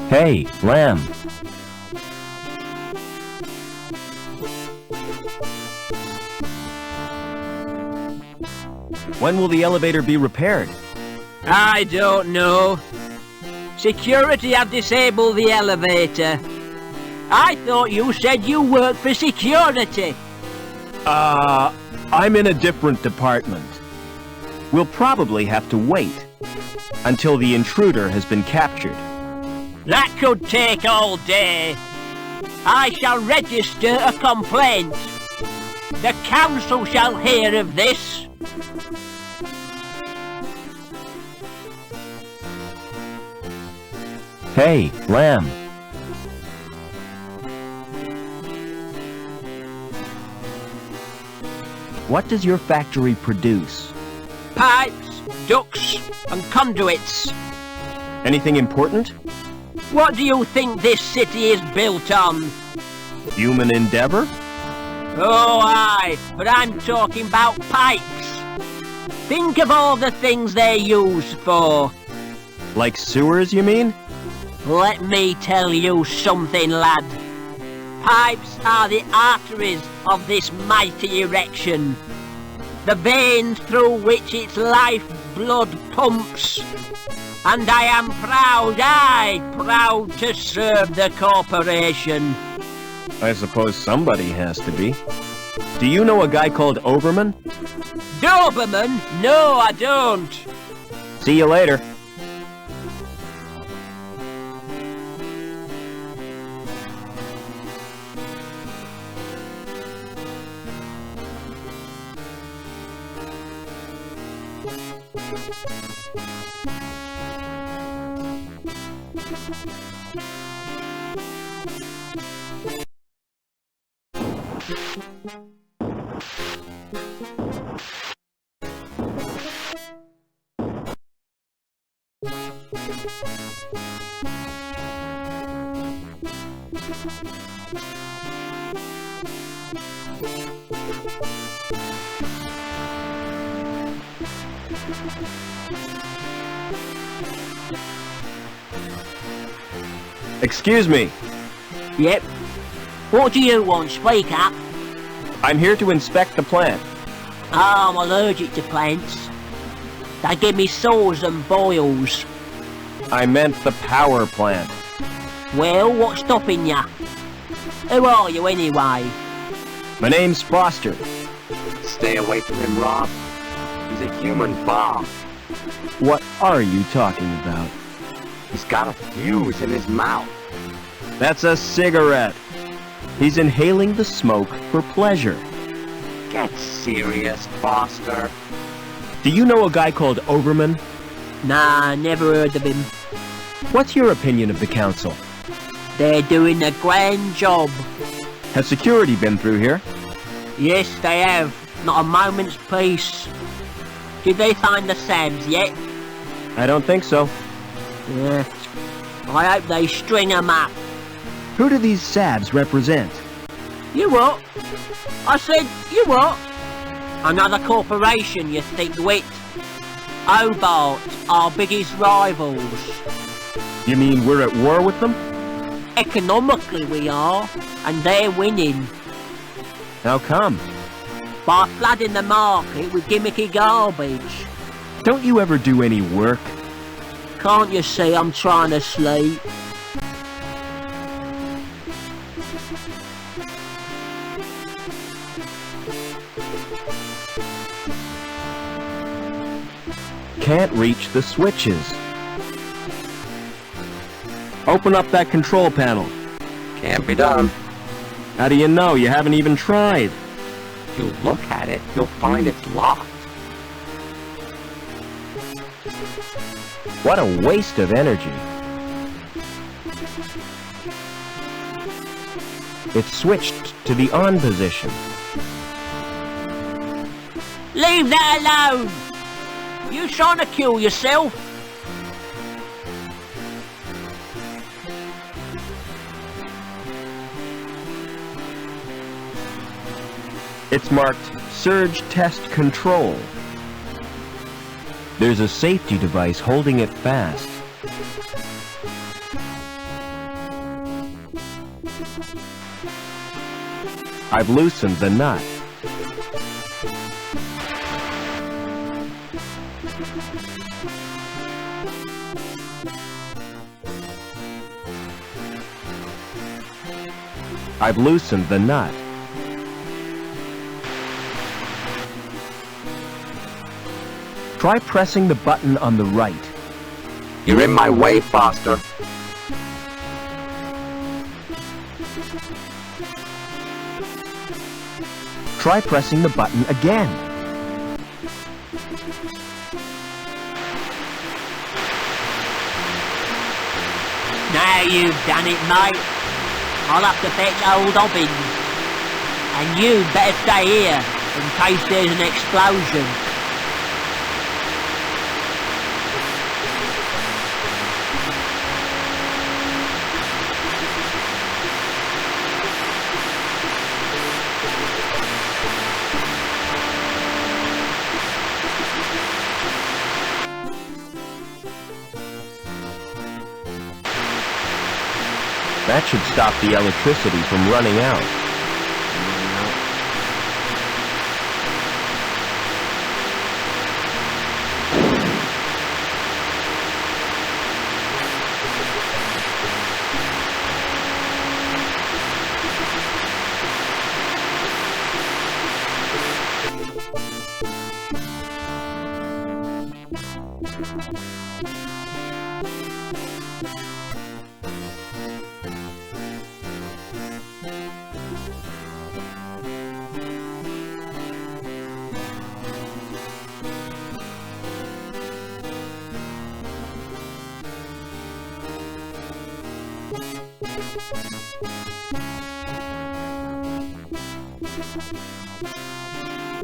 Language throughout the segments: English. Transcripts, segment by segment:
Hey, lamb. When will the elevator be repaired? I don't know. Security have disabled the elevator. I thought you said you worked for security. I'm in a different department. We'll probably have to wait until the intruder has been captured. That could take all day. I shall register a complaint. The council shall hear of this. Hey, lamb. What does your factory produce? Pipes, ducts, and conduits. Anything important? What do you think this city is built on? Human endeavor? Oh, aye, but I'm talking about pipes. Think of all the things they're used for. Like sewers, you mean? Let me tell you something, lad. Pipes are the arteries of this mighty erection. The veins through which its lifeblood pumps. And I am proud to serve the corporation. I suppose somebody has to be. Do you know a guy called Oberman? Doberman? No, I don't. See you later. Excuse me. Yep. What do you want, speak up? I'm here to inspect the plant. Oh, I'm allergic to plants. They give me sores and boils. I meant the power plant. Well, what's stopping ya? Who are you anyway? My name's Foster. Stay away from him, Rob. He's a human bomb. What are you talking about? He's got a fuse in his mouth. That's a cigarette. He's inhaling the smoke for pleasure. Get serious, Foster. Do you know a guy called Oberman? Nah, never heard of him. What's your opinion of the council? They're doing a grand job. Has security been through here? Yes, they have. Not a moment's peace. Did they find the Sabs yet? I don't think so. Yeah. I hope they string 'em up. Who do these Sabs represent? You what? I said, you what? Another corporation, you thick-wit. Hobart, our biggest rivals. You mean we're at war with them? Economically we are, and they're winning. How come? By flooding the market with gimmicky garbage. Don't you ever do any work? Can't you see I'm trying to sleep? Can't reach the switches. Open up that control panel. Can't be done. How do you know? You haven't even tried. If you look at it, you'll find it's locked. What a waste of energy. It's switched to the on position. Leave that alone! You trying to kill yourself? It's marked Surge Test Control. There's a safety device holding it fast. I've loosened the nut. I've loosened the nut. Try pressing the button on the right. You're in my way, Foster. Try pressing the button again. Now you've done it, mate. I'll have to fetch old Obbins. And you'd better stay here in case there's an explosion. That should stop the electricity from running out.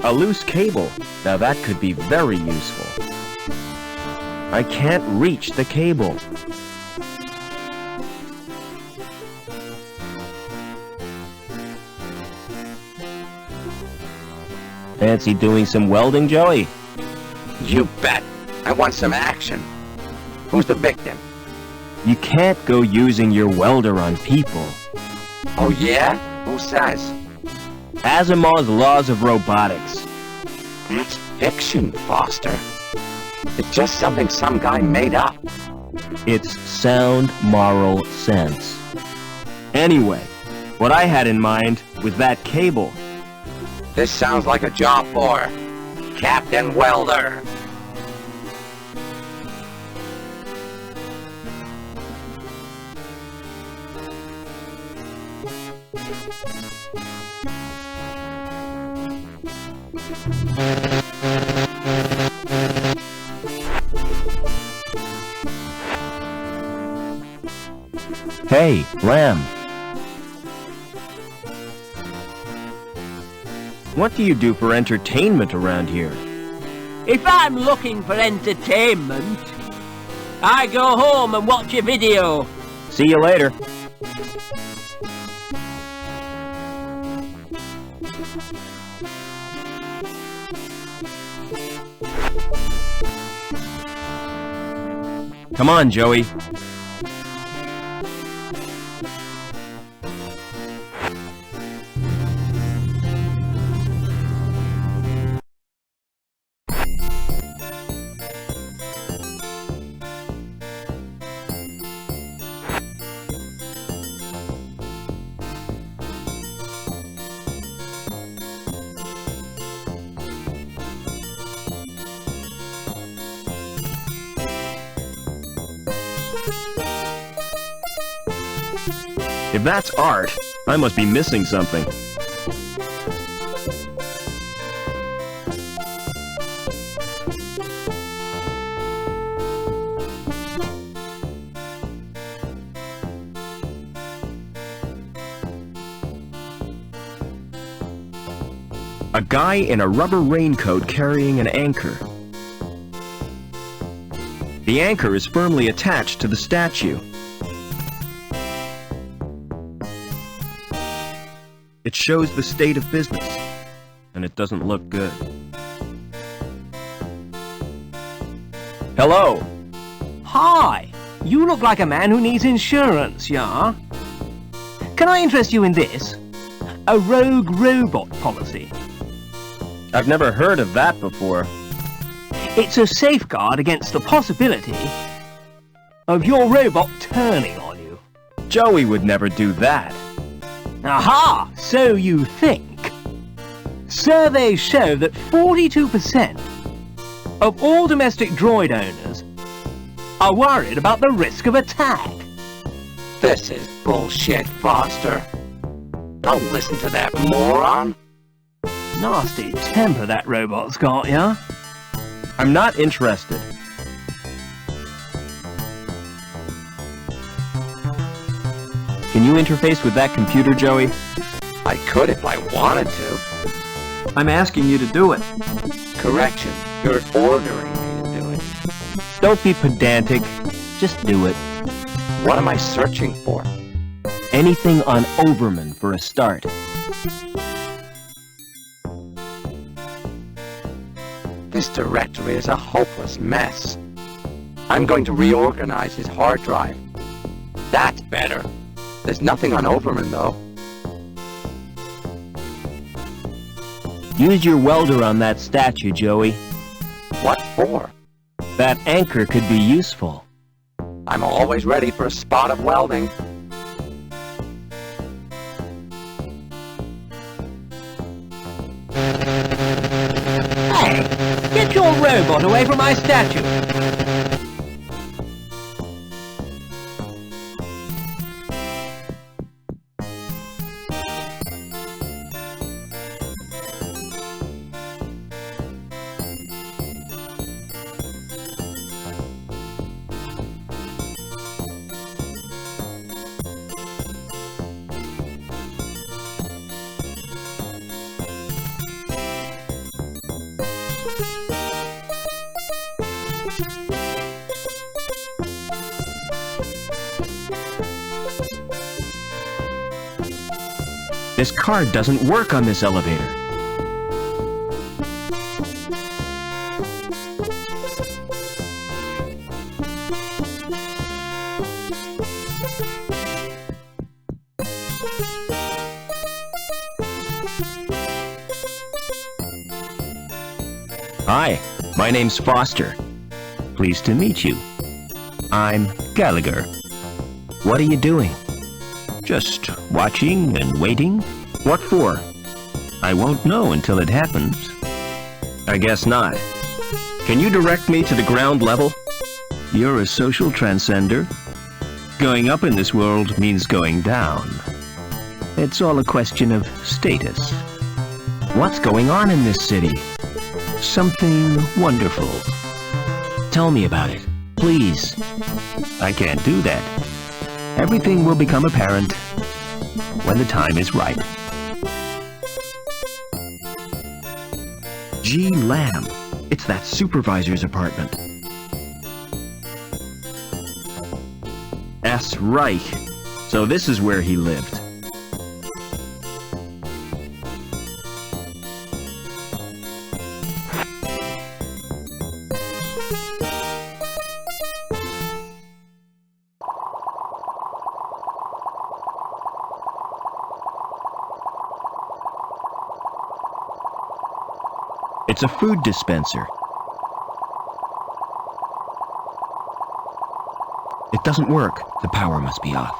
A loose cable. Now that could be very useful. I can't reach the cable. Fancy doing some welding, Joey? You bet. I want some action. Who's the victim? You can't go using your welder on people. Oh yeah? Who says? Asimov's laws of robotics. That's fiction, Foster. It's just something some guy made up. It's sound moral sense. Anyway, what I had in mind was that cable. This sounds like a job for Captain Welder. Hey, Lamb. What do you do for entertainment around here? If I'm looking for entertainment, I go home and watch a video. See you later. Come on, Joey. If that's art, I must be missing something. A guy in a rubber raincoat carrying an anchor. The anchor is firmly attached to the statue. It shows the state of business, and it doesn't look good. Hello. Hi, you look like a man who needs insurance, yeah? Can I interest you in this? A rogue robot policy. I've never heard of that before. It's a safeguard against the possibility of your robot turning on you. Joey would never do that. Aha! So you think. Surveys show that 42% of all domestic droid owners are worried about the risk of attack. This is bullshit, Foster. Don't listen to that moron. Nasty temper that robot's got, yeah? I'm not interested. Can you interface with that computer, Joey? I could if I wanted to. I'm asking you to do it. Correction, you're ordering me to do it. Don't be pedantic. Just do it. What am I searching for? Anything on Overman for a start. This directory is a hopeless mess. I'm going to reorganize his hard drive. That's better. There's nothing on Overman, though. Use your welder on that statue, Joey. What for? That anchor could be useful. I'm always ready for a spot of welding. Hey, get your robot away from my statue. This card doesn't work on this elevator. Hi, my name's Foster. Pleased to meet you. I'm Gallagher. What are you doing? Just watching and waiting? What for? I won't know until it happens. I guess not. Can you direct me to the ground level? You're a social transcender. Going up in this world means going down. It's all a question of status. What's going on in this city? Something wonderful. Tell me about it, please. I can't do that. Everything will become apparent when the time is ripe. G. Lamb. It's that supervisor's apartment. S. Reich. So this is where he lived. It's a food dispenser. It doesn't work. The power must be off.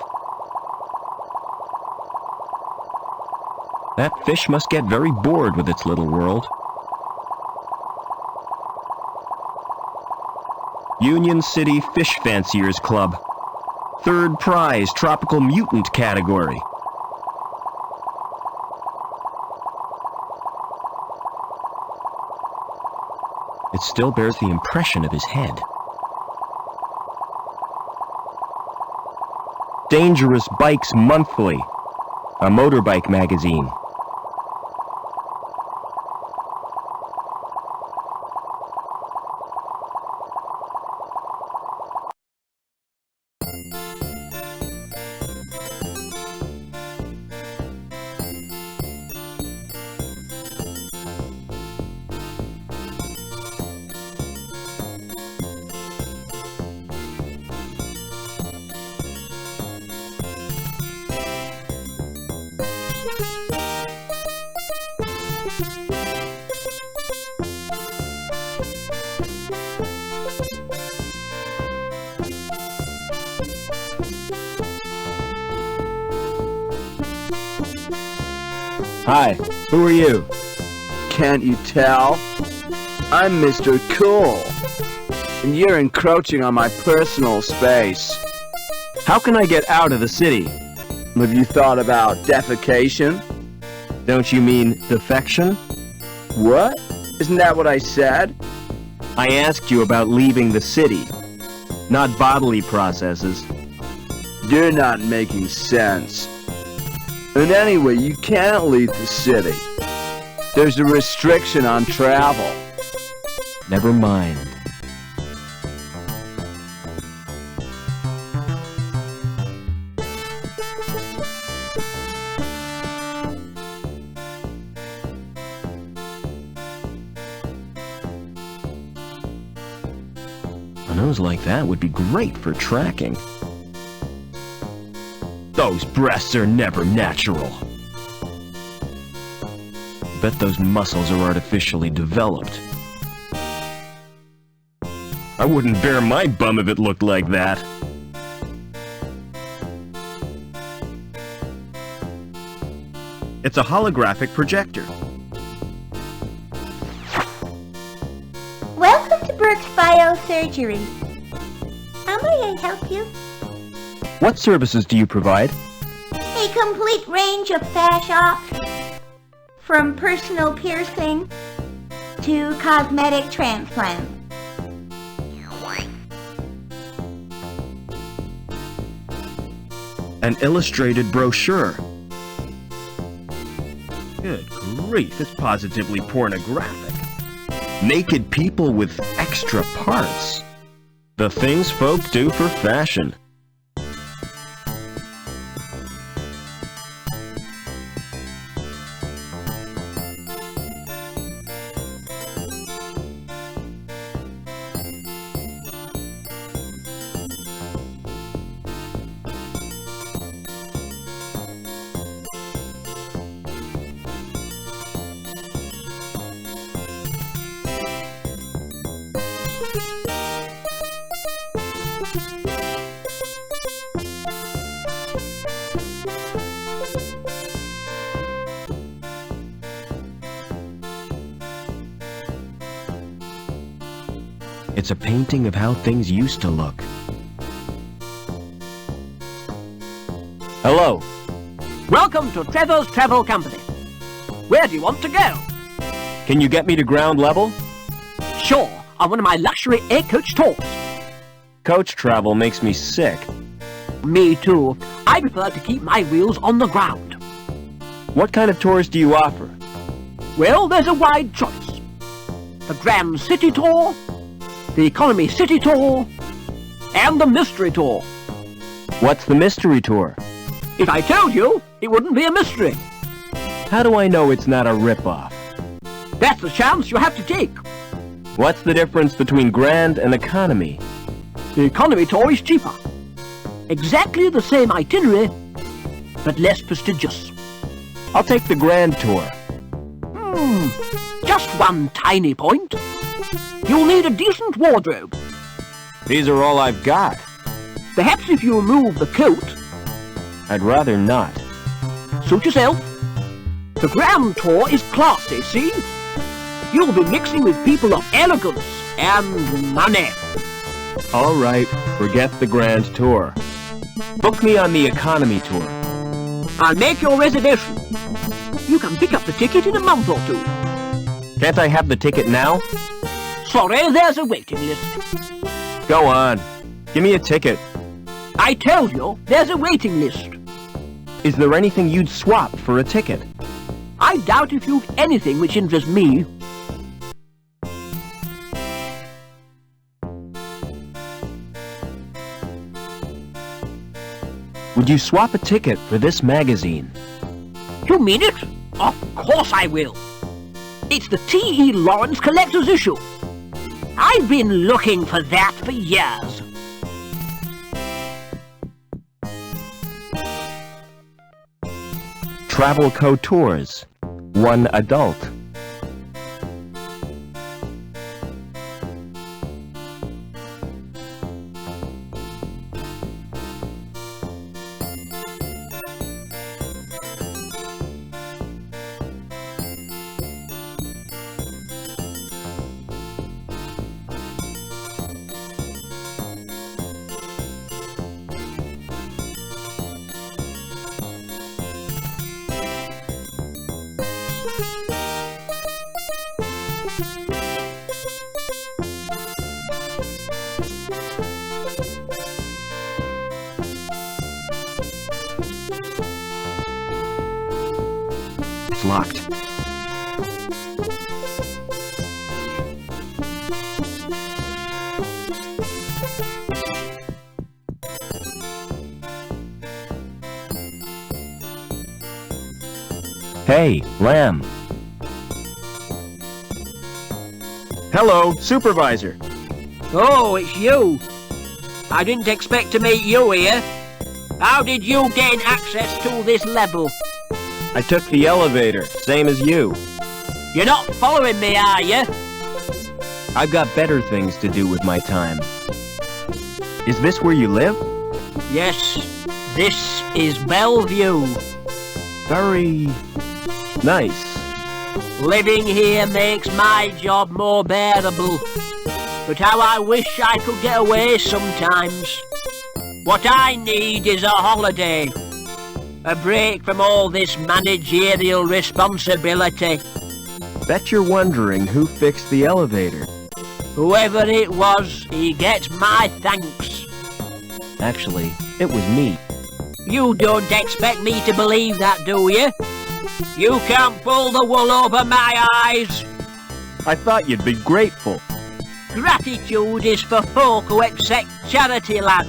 That fish must get very bored with its little world. Union City Fish Fanciers Club. third prize tropical mutant category. It still bears the impression of his head. Dangerous Bikes Monthly, a motorbike magazine. Hi, who are you? Can't you tell? I'm Mr. Cool, and you're encroaching on my personal space. How can I get out of the city? Have you thought about defecation? Don't you mean defection? What? Isn't that what I said? I asked you about leaving the city, not bodily processes. You're not making sense. And anyway, you can't leave the city. There's a restriction on travel. Never mind. A nose like that would be great for tracking. Those breasts are never natural. Bet those muscles are artificially developed. I wouldn't bear my bum if it looked like that. It's a holographic projector. Welcome to Burke's Biosurgery. How may I help you? What services do you provide? A complete range of fash ops, from personal piercing to cosmetic transplants. An illustrated brochure. Good grief, it's positively pornographic. Naked people with extra parts. The things folk do for fashion. It's a painting of how things used to look. Hello. Welcome to Trevor's Travel Company. Where do you want to go? Can you get me to ground level? Sure, on one of my luxury air coach tours. Coach travel makes me sick. Me too. I prefer to keep my wheels on the ground. What kind of tours do you offer? Well, there's a wide choice. The Grand City Tour, the Economy City Tour, and the Mystery Tour. What's the mystery tour? If I told you, it wouldn't be a mystery. How do I know it's not a rip-off? That's the chance you have to take. What's the difference between grand and economy? The Economy Tour is cheaper. Exactly the same itinerary, but less prestigious. I'll take the grand tour. Just one tiny point. You'll need a decent wardrobe. These are all I've got. Perhaps if you remove the coat, I'd rather not. suit yourself. The Grand Tour is classy, see? You'll be mixing with people of elegance and money. All right, forget the grand tour. Book me on the economy tour. I'll make your reservation. You can pick up the ticket in a month or two. Can't I have the ticket now? Sorry, there's a waiting list. Go on. Give me a ticket. I told you, there's a waiting list. Is there anything you'd swap for a ticket? I doubt if you've anything which interests me. Would you swap a ticket for this magazine? You mean it? Of course I will. It's the T.E. Lawrence Collector's Issue. I've been looking for that for years. Travel Co. Tours. 1 adult. It's locked. Hey, Lamb. Hello, Supervisor. Oh, it's you. I didn't expect to meet you here. How did you gain access to this level? I took the elevator, same as you. You're not following me, are you? I've got better things to do with my time. Is this where you live? Yes, this is Bellevue. Very nice. Living here makes my job more bearable. But how I wish I could get away sometimes. What I need is a holiday. A break from all this managerial responsibility. Bet you're wondering who fixed the elevator. Whoever it was, he gets my thanks. Actually, it was me. You don't expect me to believe that, do you? You can't pull the wool over my eyes. I thought you'd be grateful. Gratitude is for folk who accept charity, lad.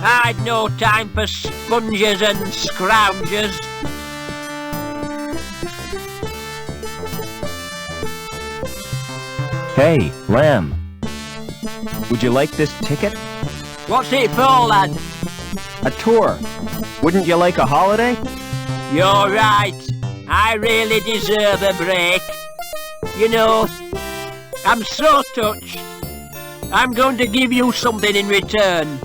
I'd no time for sponges and scroungers. Hey, Lamb. Would you like this ticket? What's it for, lad? A tour. Wouldn't you like a holiday? You're right. I really deserve a break. You know, I'm so touched. I'm going to give you something in return.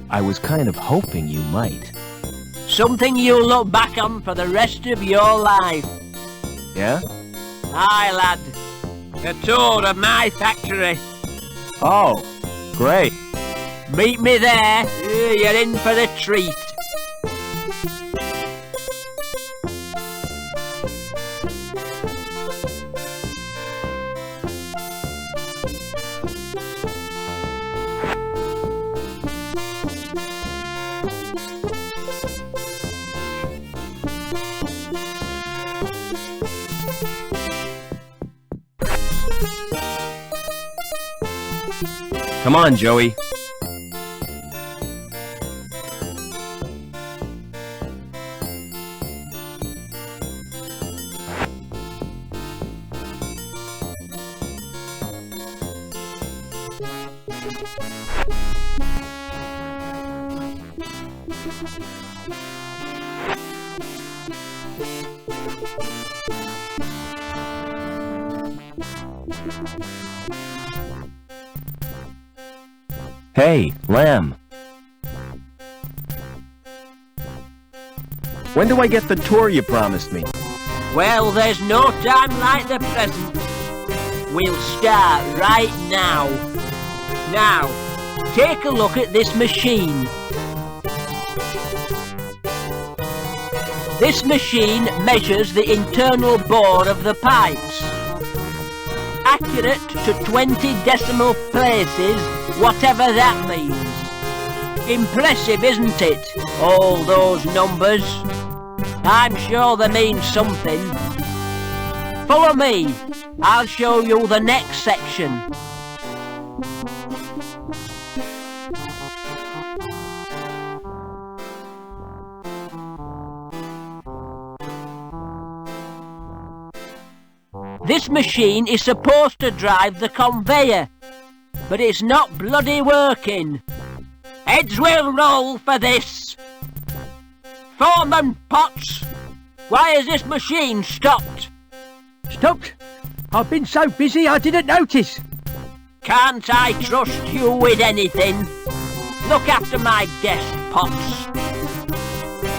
I was kind of hoping you might. Something you'll look back on for the rest of your life. Yeah? Aye, lad. A tour of my factory. Oh, great. Meet me there. You're in for a treat. Come on, Joey. Hey, Lamb. When do I get the tour you promised me? Well, there's no time like the present. We'll start right now. Now, take a look at this machine. This machine measures the internal bore of the pipes. Accurate to 20 decimal places, whatever that means. Impressive, isn't it? All those numbers. I'm sure they mean something. Follow me. I'll show you the next section. This machine is supposed to drive the conveyor, but it's not bloody working. Heads will roll for this. Foreman Potts, why has this machine stopped? Stopped? I've been so busy I didn't notice. Can't I trust you with anything? Look after my desk, Potts.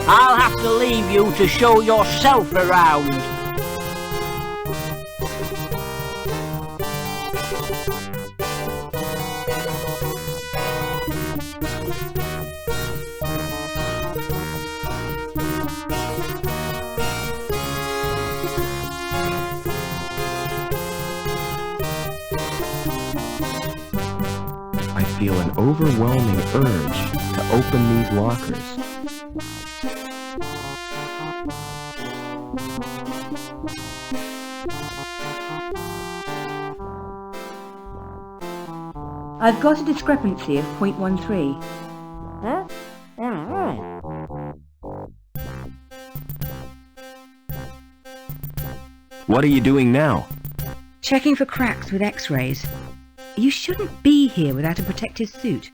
I'll have to leave you to show yourself around. I feel an overwhelming urge to open these lockers. I've got a discrepancy of 0.13. What are you doing now? Checking for cracks with X-rays. You shouldn't be here without a protective suit.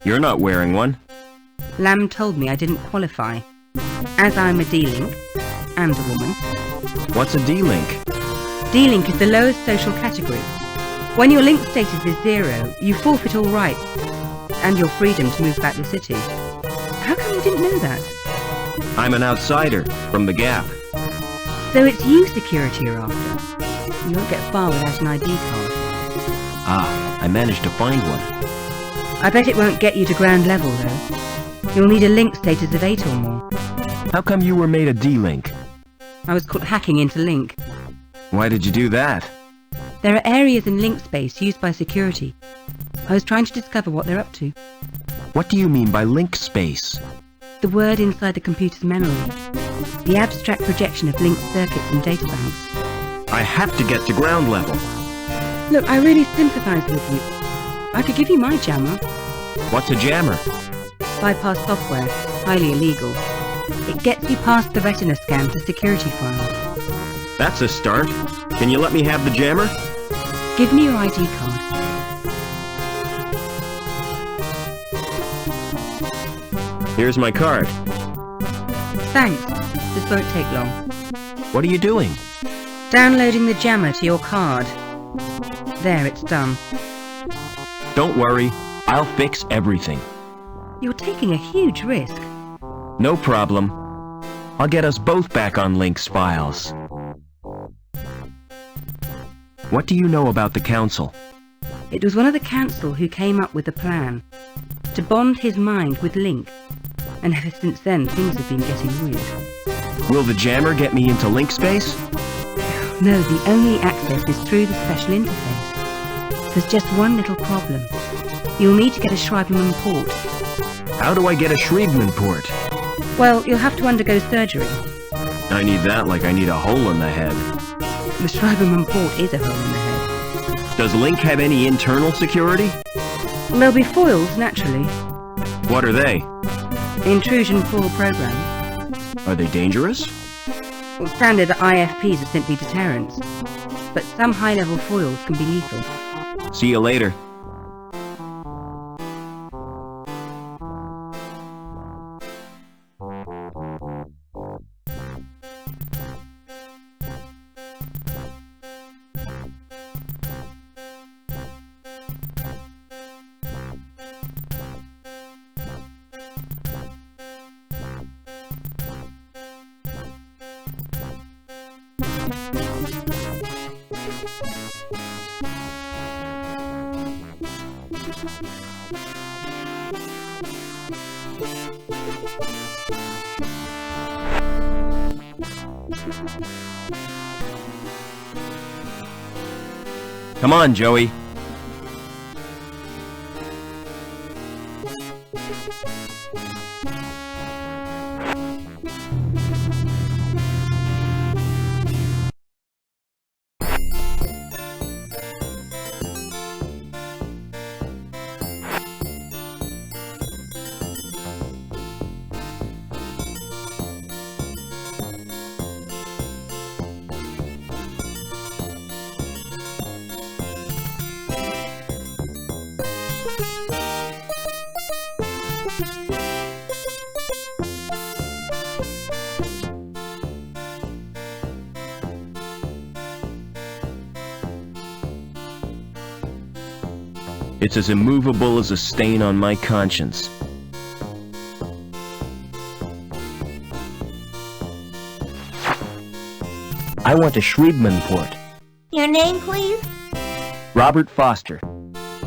You're not wearing one. Lamb told me I didn't qualify, as I'm a D-Link and a woman. What's a D-Link? D-Link is the lowest social category. When your link status is 0, you forfeit all rights and your freedom to move back the city. How come you didn't know that? I'm an outsider from the Gap. So it's you security are after. You won't get far without an ID card. Ah, I managed to find one. I bet it won't get you to ground level though. You'll need a link status of 8 or more. How come you were made a D-Link? I was caught hacking into Link. Why did you do that? There are areas in Link space used by security. I was trying to discover what they're up to. What do you mean by link space? The word inside the computer's memory. The abstract projection of linked circuits and data banks. I have to get to ground level. Look, I really sympathise with you. I could give you my jammer. What's a jammer? Bypass software. Highly illegal. It gets you past the retina scan to security files. That's a start. Can you let me have the jammer? Give me your ID card. Here's my card. Thanks. This won't take long. What are you doing? Downloading the jammer to your card. There, it's done. Don't worry. I'll fix everything. You're taking a huge risk. No problem. I'll get us both back on Link's files. What do you know about the Council? It was one of the council who came up with the plan to bond his mind with Link, and ever since then things have been getting weird. Will the jammer get me into Link space? No, the only access is through the special interface. There's just one little problem. You'll need to get a Schreiberman port. How do I get a Schreiberman port? Well, you'll have to undergo surgery. I need that like I need a hole in the head. The Schreiberman port is a hole in the head. Does Link have any internal security? There'll be foils, naturally. What are they? Intrusion foil program. Are they dangerous? Well, standard IFPs are simply deterrents, but some high-level foils can be lethal. See you later. Come on, Joey. It's as immovable as a stain on my conscience. I want a Schriebman port. Your name, please? Robert Foster.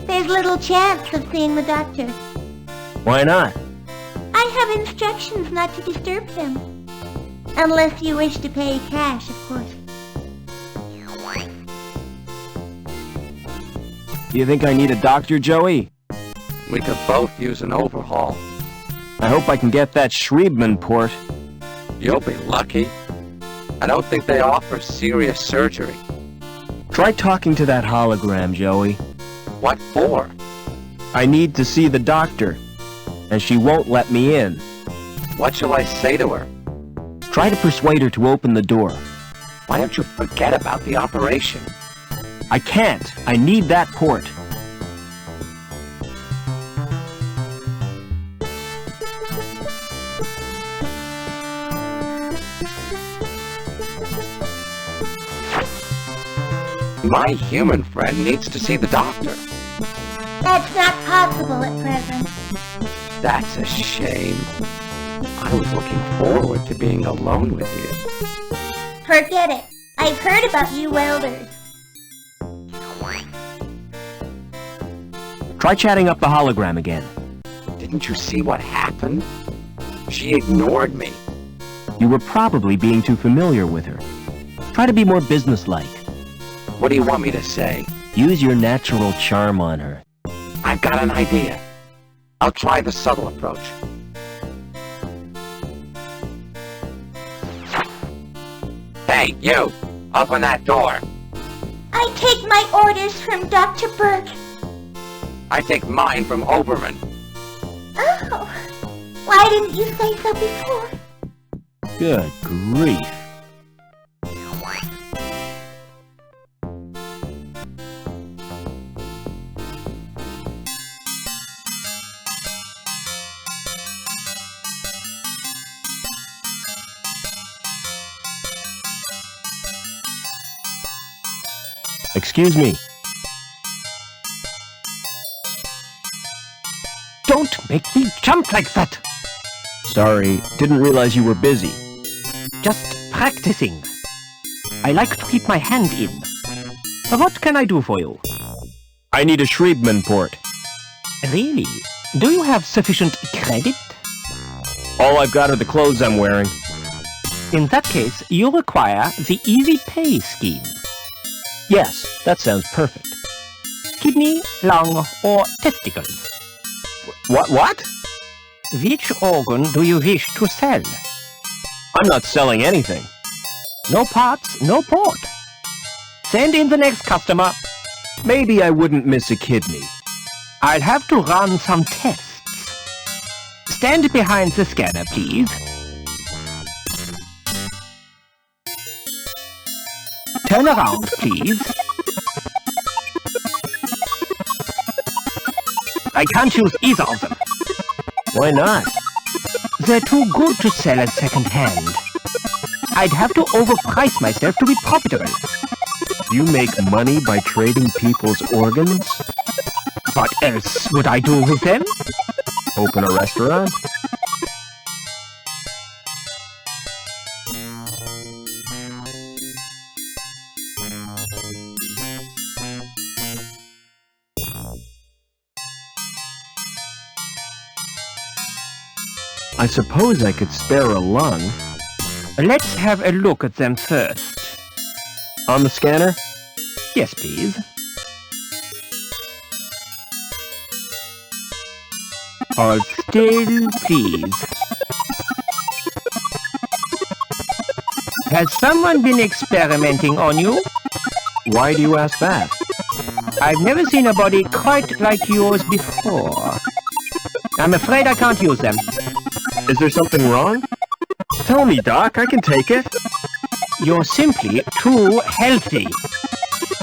There's little chance of seeing the doctor. Why not? I have instructions not to disturb him. Unless you wish to pay cash, of course. Do you think I need a doctor, Joey? We could both use an overhaul. I hope I can get that Schriebman port. You'll be lucky. I don't think they offer serious surgery. Try talking to that hologram, Joey. What for? I need to see the doctor, and she won't let me in. What shall I say to her? Try to persuade her to open the door. Why don't you forget about the operation? I can't. I need that port. My human friend needs to see the doctor. That's not possible at present. That's a shame. I was looking forward to being alone with you. Forget it. I've heard about you welders. Try chatting up the hologram again. Didn't you see what happened? She ignored me. You were probably being too familiar with her. Try to be more businesslike. What do you want me to say? Use your natural charm on her. I've got an idea. I'll try the subtle approach. Hey, you! Open that door! I take my orders from Dr. Burke. I take mine from Oberman. Oh, why didn't you say so before? Good grief. Excuse me. Don't make me jump like that! Sorry, didn't realize you were busy. Just practicing. I like to keep my hand in. What can I do for you? I need a Schriebman port. Really? Do you have sufficient credit? All I've got are the clothes I'm wearing. In that case, you require the easy pay scheme. Yes, that sounds perfect. Kidney, lung, or testicles. What? Which organ do you wish to sell? I'm not selling anything. No parts, no port. Send in the next customer. Maybe I wouldn't miss a kidney. I'll have to run some tests. Stand behind the scanner, please. Turn around, please. I can't use either of them. Why not? They're too good to sell at second hand. I'd have to overprice myself to be profitable. You make money by trading people's organs? What else would I do with them? Open a restaurant? I suppose I could spare a lung. Let's have a look at them first. On the scanner? Yes, please. Hold still, please. Has someone been experimenting on you? Why do you ask that? I've never seen a body quite like yours before. I'm afraid I can't use them. Is there something wrong? Tell me, Doc, I can take it. You're simply too healthy.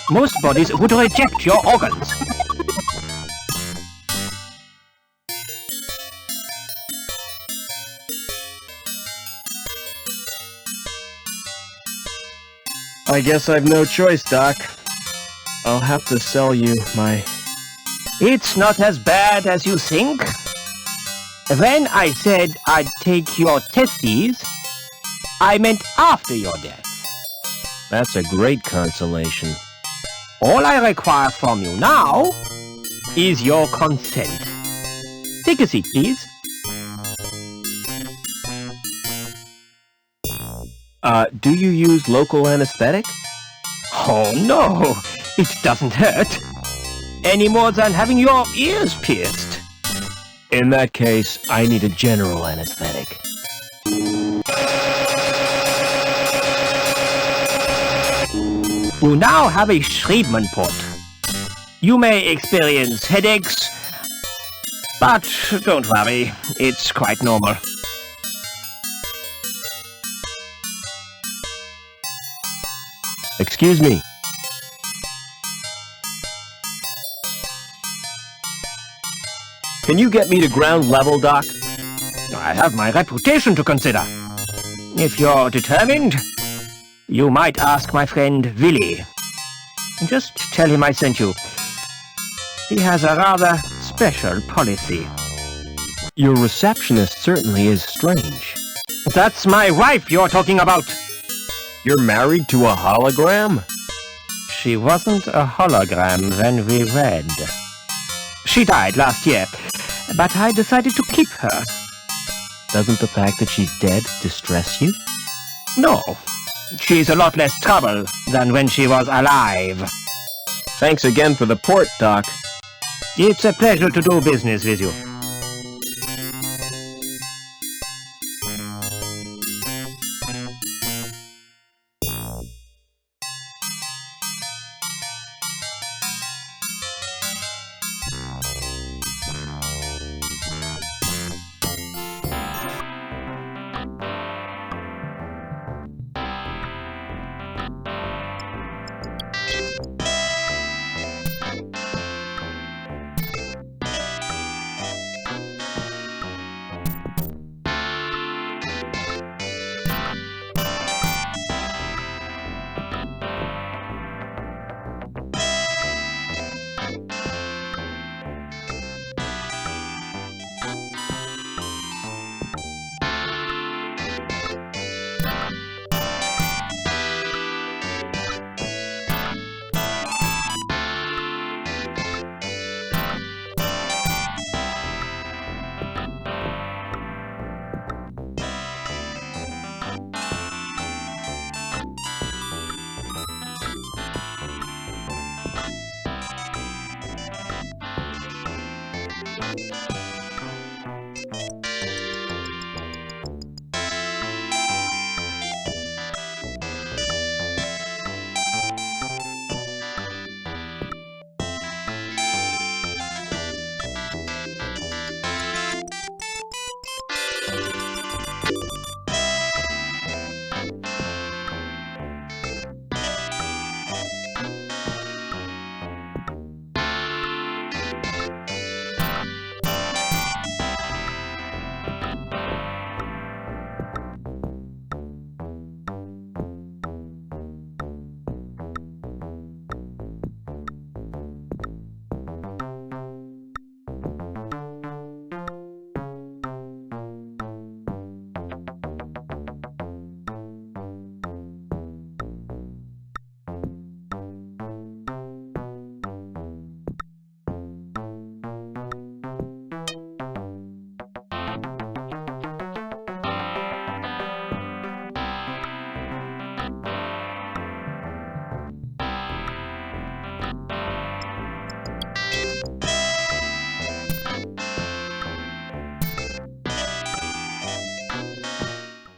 Most bodies would reject your organs. I guess I've no choice, Doc. I'll have to sell you my... It's not as bad as you think. When I said I'd take your testes, I meant after your death. That's a great consolation. All I require from you now is your consent. Take a seat, please. Do you use local anesthetic? Oh no, it doesn't hurt. Any more than having your ears pierced. In that case, I need a general anesthetic. You now have a Schriebman port. You may experience headaches, but don't worry, it's quite normal. Excuse me. Can you get me to ground level, Doc? I have my reputation to consider. If you're determined, you might ask my friend Willy. Just tell him I sent you. He has a rather special policy. Your receptionist certainly is strange. That's my wife you're talking about. You're married to a hologram? She wasn't a hologram when we wed. She died last year, but I decided to keep her. Doesn't the fact that she's dead distress you? No. She's a lot less trouble than when she was alive. Thanks again for the port, Doc. It's a pleasure to do business with you.